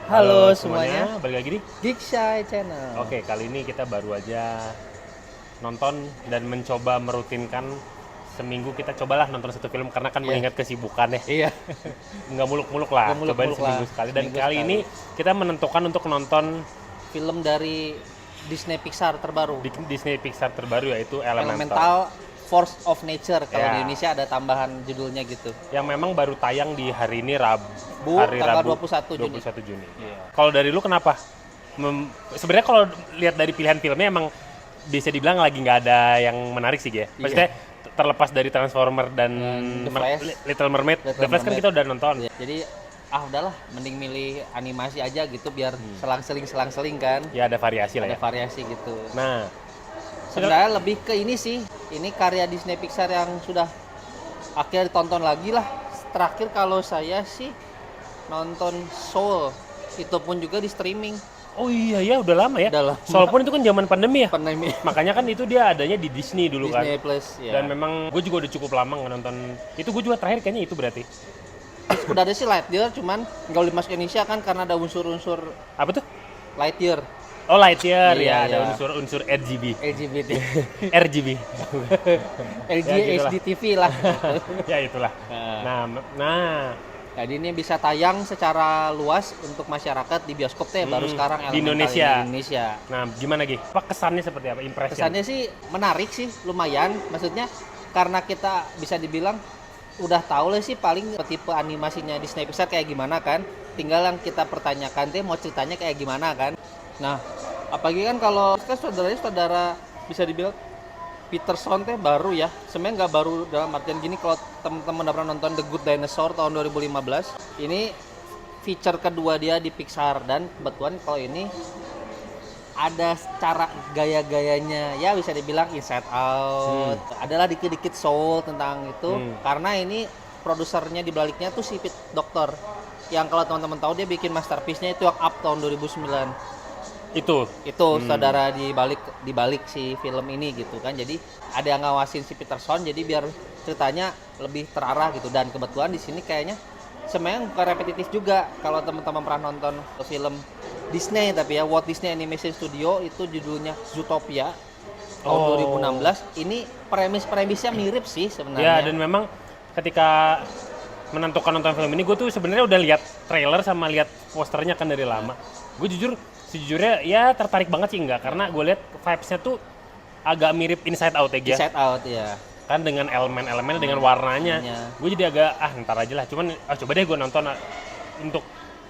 Halo semuanya, balik lagi di Geek Shy Channel. Oke, kali ini kita baru aja nonton dan mencoba merutinkan seminggu kita cobalah nonton satu film karena kan mengingat kesibukan ya. Iya. Nggak muluk-muluk lah, Nggak muluk-muluk cobain seminggu lah, sekali. Dan seminggu kali sekali. ini kita menentukan untuk nonton Film dari Disney Pixar terbaru, di Disney Pixar terbaru yaitu Elemental. Elemental Force of Nature. Kalau Ya. di Indonesia ada tambahan judulnya gitu. Yang memang baru tayang di hari ini hari tanggal Rabu 21 Juni. 21 Juni. Iya. Kalau dari lu kenapa? Sebenarnya kalau lihat dari pilihan filmnya emang bisa dibilang lagi nggak ada yang menarik sih ya. Maksudnya terlepas dari Transformer dan The Flash. Little Mermaid. Little The Flash kan Mermaid. kita udah nonton. Iya. Jadi udahlah, mending milih animasi aja gitu biar selang-seling kan. Ya ada variasi lah Ada ya. variasi gitu. Nah, Sebenarnya lebih ke ini sih. Ini karya Disney Pixar yang sudah akhirnya ditonton lagi lah. Terakhir kalau saya sih nonton Soul, itu pun juga di streaming. oh iya ya udah lama ya. Udah lama. Walaupun itu kan zaman pandemi ya. Pandemi Makanya kan itu dia adanya di Disney dulu Disney kan. Plus ya. Dan memang gue juga udah cukup lama nonton. Itu gue juga terakhir kayaknya itu berarti. Udah ada sih Lightyear, cuman nggak boleh masuk Indonesia kan karena ada unsur-unsur Apa tuh? Lightyear, Oh Lightyear Iya, ya, ada iya. unsur RGB. LGBT, RGB. LG Ya, gitulah. HD TV lah. Ya itulah. Nah, Jadi ini bisa tayang secara luas untuk masyarakat di bioskop teh baru sekarang di Elemental Indonesia. di Indonesia. Nah, gimana Gi? Apa kesannya seperti apa? Impression? Kesannya sih menarik sih, lumayan. Maksudnya karena kita bisa dibilang udah tahu lah sih paling tipe animasinya Disney Pixar kayak gimana kan. Tinggal yang kita pertanyakan teh mau ceritanya kayak gimana kan. Nah, apalagi kan kalau kan saudara bisa dibilang Peterson teh baru ya. Sebenarnya nggak baru dalam artian gini, kalau teman-teman udah pernah nonton The Good Dinosaur tahun 2015, ini feature kedua dia di Pixar dan kebetulan kalau ini ada cara gaya-gayanya ya bisa dibilang Inside Out, adalah dikit-dikit Soul tentang itu karena ini produsernya di baliknya tuh si Pete Docter yang kalau teman-teman tahu dia bikin masterpiece-nya itu yang Up tahun 2009. Itu. Saudara di balik si film ini gitu kan. Jadi ada yang ngawasin si Peterson jadi biar ceritanya lebih terarah gitu, dan kebetulan di sini kayaknya sebenarnya bukan repetitif juga. Kalau teman-teman pernah nonton film Disney tapi ya Walt Disney Animation Studio itu judulnya Zootopia tahun 2016. Ini premisnya mirip sih Ya, sebenarnya. dan memang ketika menentukan nonton film ini, gue tuh sebenarnya udah lihat trailer sama lihat posternya kan dari lama. Gue sejujurnya ya tertarik banget sih enggak, karena gue lihat vibes-nya tuh agak mirip Inside Out ya. Inside Out ya. Kan dengan elemen-elemen dengan warnanya. Iya. Gue jadi agak ntar aja lah. Cuman coba deh gue nonton untuk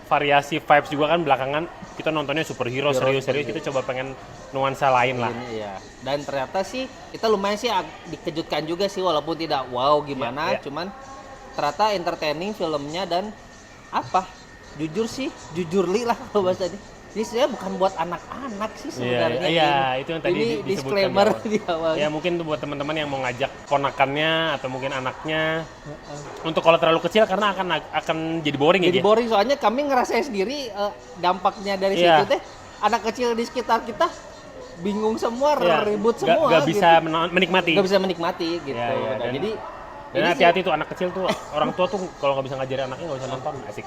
variasi vibes juga kan. Belakangan kita nontonnya superhero serius kita coba pengen nuansa lain lah. Ini, iya. Dan ternyata sih kita lumayan sih dikejutkan juga sih, walaupun tidak wow gimana, Iya. cuman ternyata entertaining filmnya. Dan jujur li lah kalau bahasa ini sebenarnya bukan buat anak-anak sih sebenarnya. Iya, itu yang tadi ini disebutkan disclaimer di awal. Ya mungkin tuh buat teman-teman yang mau ngajak ponakannya atau mungkin anaknya. Untuk kalau terlalu kecil karena akan jadi boring Jadi ya. boring, soalnya kami ngerasain sendiri dampaknya dari Iya. situ teh. Anak kecil di sekitar kita bingung semua, Iya, ribut semua. Gak bisa gitu. menikmati. Nggak bisa menikmati gitu. Iya, iya, Nah, dan- jadi Dan ini hati-hati tuh anak kecil tuh, orang tua tuh kalau nggak bisa ngajarin anaknya nggak usah nonton, asik.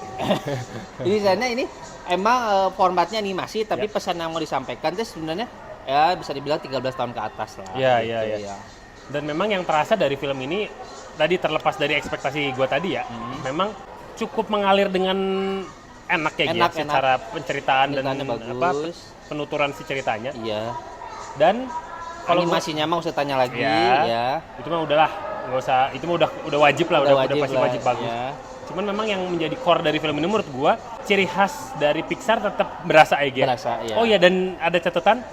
Jadi sebenarnya ini emang formatnya animasi, tapi pesan yang mau disampaikan itu sebenarnya ya bisa dibilang 13 tahun ke atas lah. Iya, gitu, iya. Dan memang yang terasa dari film ini, tadi terlepas dari ekspektasi gue tadi ya, memang cukup mengalir dengan enak ya, Enak, Gia, secara penceritaan dan Ceritanya bagus. penuturan si ceritanya. Iya. Dan kalau Animasinya mah usah tanya lagi ya, ya. itu mah udahlah, nggak usah, itu mah udah wajib lah, udah pasti lah, wajib bagus. ya. Cuman memang yang menjadi core dari film ini menurut gua, ciri khas dari Pixar tetap berasa ya, Gia. Berasa, ya. Oh iya, dan ada catatan,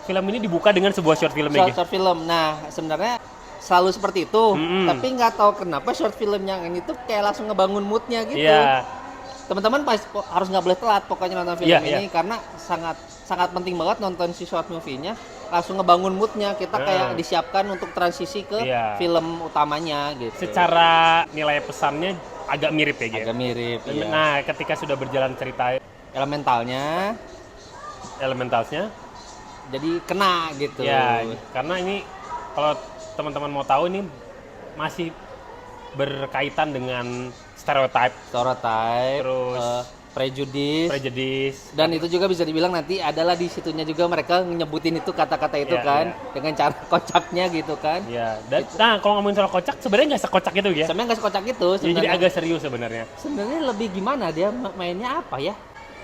film ini dibuka dengan sebuah short film ya, Gia. Short film. Nah, sebenarnya selalu seperti itu, tapi nggak tahu kenapa short film yang ini tuh kayak langsung ngebangun moodnya gitu. Iya. Teman-teman harus nggak boleh telat pokoknya nonton film Iya, ini karena sangat penting banget nonton si short movie-nya, langsung ngebangun moodnya. Kita kayak disiapkan untuk transisi ke film utamanya gitu. Secara nilai pesannya agak mirip ya, Gia. Agak mirip. Iya. Nah, ketika sudah berjalan cerita elementalsnya, jadi kena gitu. ya, karena ini kalau teman-teman mau tahu ini masih berkaitan dengan stereotype. Stereotype, Terus Prejudice. Dan itu juga bisa dibilang nanti adalah di situnya juga mereka nyebutin itu kata-kata itu Iya, kan iya. dengan cara kocaknya gitu kan. Ya, dan nah kalau ngomongin soal kocak sebenarnya nggak sekocak itu ya. Sebenarnya nggak sekocak itu Ya, jadi sebenarnya. agak serius sebenarnya. Sebenarnya lebih gimana dia mainnya apa ya?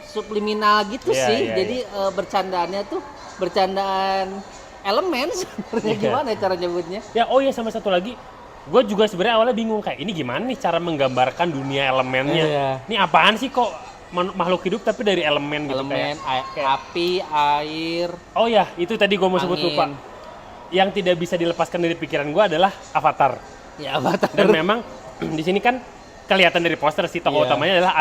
Subliminal gitu Iya, sih. iya, Jadi bercandaannya tuh bercandaan elemen sebenarnya Iya. gimana cara nyebutnya? Ya, oh ya sama satu lagi, gue juga sebenarnya awalnya bingung kayak ini gimana nih cara menggambarkan dunia elemennya. Iya. Ini apaan sih kok makhluk hidup tapi dari elemen gitu Elemen kayak- api, air, Oh ya, itu tadi gue mau sebut angin. lupa. Yang tidak bisa dilepaskan dari pikiran gue adalah Avatar. Ya avatar. Dan memang di sini kan kelihatan dari poster si tokoh Iya. utamanya adalah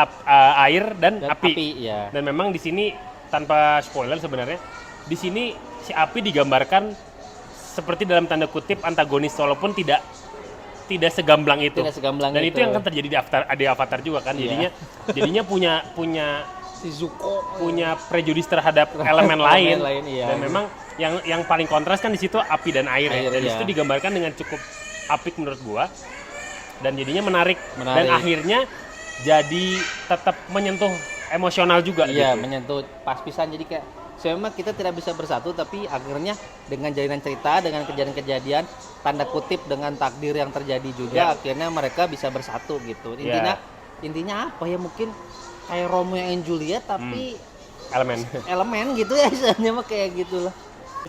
air dan, Dan api. ya. Dan memang di sini tanpa spoiler sebenarnya di sini si api digambarkan seperti dalam tanda kutip antagonis walaupun tidak segamblang itu. Tidak segamblang Dan itu. itu yang kan terjadi di Avatar juga kan. Iya. Jadinya punya Si Zuko prejudis terhadap elemen lain. iya. Dan memang yang paling kontras kan di situ api dan air, ya. Air, Dan di iya. situ digambarkan dengan cukup apik menurut gua. Dan jadinya menarik. Dan Menarik. akhirnya jadi tetap menyentuh emosional juga Iya, gitu. menyentuh pas pisan jadi kayak memang kita tidak bisa bersatu tapi akhirnya dengan jalinan cerita, dengan kejadian-kejadian tanda kutip dengan takdir yang terjadi juga Ya. akhirnya mereka bisa bersatu gitu. Ya. Intinya apa ya mungkin kayak Romeo and Juliet tapi Elemen. elemen gitu ya istilahnya mah kayak gitulah.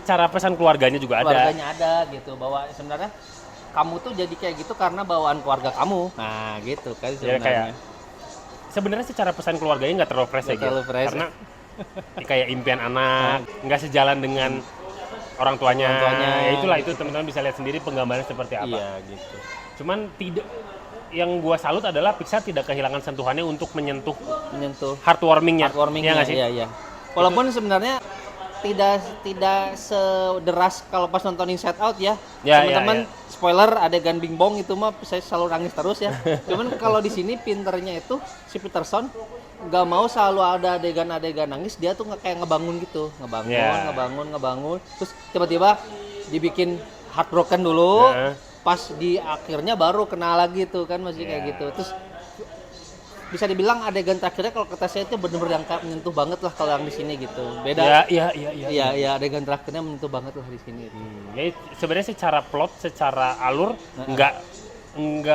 Cara pesan keluarganya juga ada. Keluarganya ada gitu bahwa sebenarnya kamu tuh jadi kayak gitu karena bawaan keluarga kamu. Nah, gitu kan Ya, sebenarnya. sebenarnya secara pesan keluarganya nggak terlalu fresh Nggak ya, Gil. terlalu fresh. Karena kayak impian anak nggak sejalan dengan orang tuanya. Orang tuanya. Ya itulah itu teman-teman bisa lihat sendiri penggambaran seperti apa. Iya gitu. Cuman tidak, yang gua salut adalah Pixar tidak kehilangan sentuhannya untuk menyentuh Menyentuh heartwarmingnya. heartwarming Iya nggak sih? Iya. Walaupun sebenarnya tidak sederas kalau pas nonton Inside Out ya. Ya, Teman-teman ya. spoiler adegan bingbong itu mah saya selalu nangis terus ya. Cuman kalau di sini pinternya itu si Peterson nggak mau selalu ada adegan-adegan nangis, dia tuh kayak ngebangun gitu, Ya. ngebangun, terus tiba-tiba dibikin heartbroken dulu, Heeh. pas di akhirnya baru kenal lagi tuh kan masih kayak Ya. gitu. Terus bisa dibilang adegan terakhirnya kalau kata saya itu bener-bener yang kayak menyentuh banget lah kalau yang di sini gitu. Beda. Iya, adegan terakhirnya menyentuh banget lah di sini. Ya, sebenarnya secara plot, secara alur nggak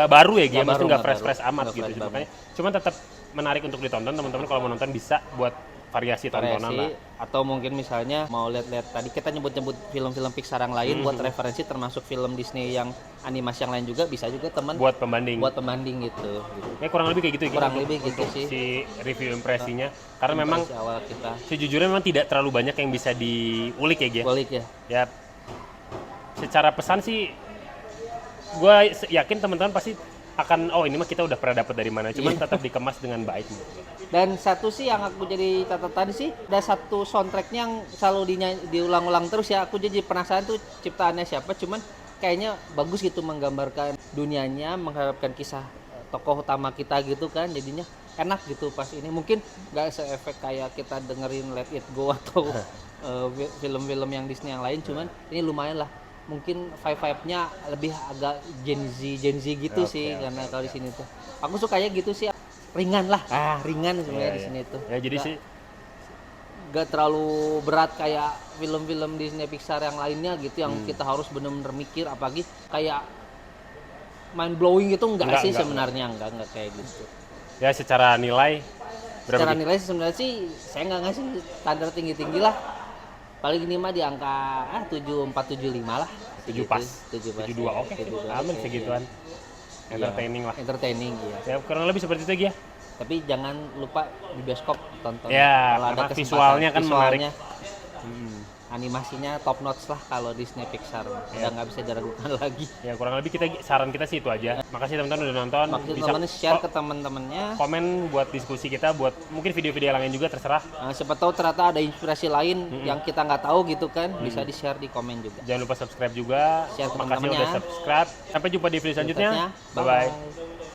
baru ya, Nggak maksudnya baru, nggak nggak fresh baru. amat Nggak gitu. fresh Makanya, cuman tetap menarik untuk ditonton. Teman-teman kalau mau nonton bisa buat variasi tontonan lah. Atau mungkin misalnya mau lihat-lihat tadi kita nyebut-nyebut film-film Pixar yang lain buat referensi termasuk film Disney yang animasi yang lain juga bisa juga teman Buat pembanding. buat pembanding gitu. Ya kurang lebih kayak gitu ya. Kurang untuk- lebih gitu untuk sih. si review impresinya. Karena memang Impresi awal kita sejujurnya memang tidak terlalu banyak yang bisa diulik ya, Gia. balik ya. Ya secara pesan sih gue yakin teman-teman pasti akan ini mah kita udah pernah dapat dari mana, cuman tetap dikemas dengan baik. Dan satu sih yang aku jadi catatan sih, ada satu soundtracknya yang selalu diulang-ulang terus ya. Aku jadi penasaran tuh ciptaannya siapa, cuman kayaknya bagus gitu menggambarkan dunianya, mengharapkan kisah tokoh utama kita gitu kan. Jadinya enak gitu pas ini. Mungkin nggak se-efek kayak kita dengerin Let It Go atau film-film yang Disney yang lain, cuman ini lumayan lah. Mungkin vibe-nya lebih agak Gen Z gitu sih karena kalau di sini tuh. Aku sukanya gitu sih. Ringan lah, ringan sebenarnya di sini tuh. Ya jadi sih Gak terlalu berat kayak film-film Disney Pixar yang lainnya gitu yang kita harus bener-bener mikir, apalagi kayak mind blowing gitu enggak sih sebenarnya enggak kayak gitu. ya secara nilai berapa? Secara Gi? nilai sebenarnya sih saya nggak ngasih standar tinggi-tinggi lah. Paling ini mah di angka 7475 lah. 7 pas. 7 pas. 72 oke. Aman segituan. Entertaining lah. Entertaining ya. Ya kurang lebih seperti itu ya. Tapi jangan lupa di bioskop tonton. Ya, Kalau ada karena kesempatan. visualnya kan menarik. Animasinya top notch lah kalau Disney Pixar. Udah nggak bisa diragukan lagi. Ya kurang lebih saran kita sih itu aja. Makasih teman-teman udah nonton. Makasih teman-teman share ke teman-temannya. Komen buat diskusi kita, buat mungkin video-video yang lain juga terserah. Siapa tahu ternyata ada inspirasi lain yang kita nggak tahu gitu kan, bisa di share di komen juga. Jangan lupa subscribe juga. Share ke Makasih teman-temannya. udah subscribe. Sampai jumpa di video selanjutnya. Berikutnya, Bye bye. bye.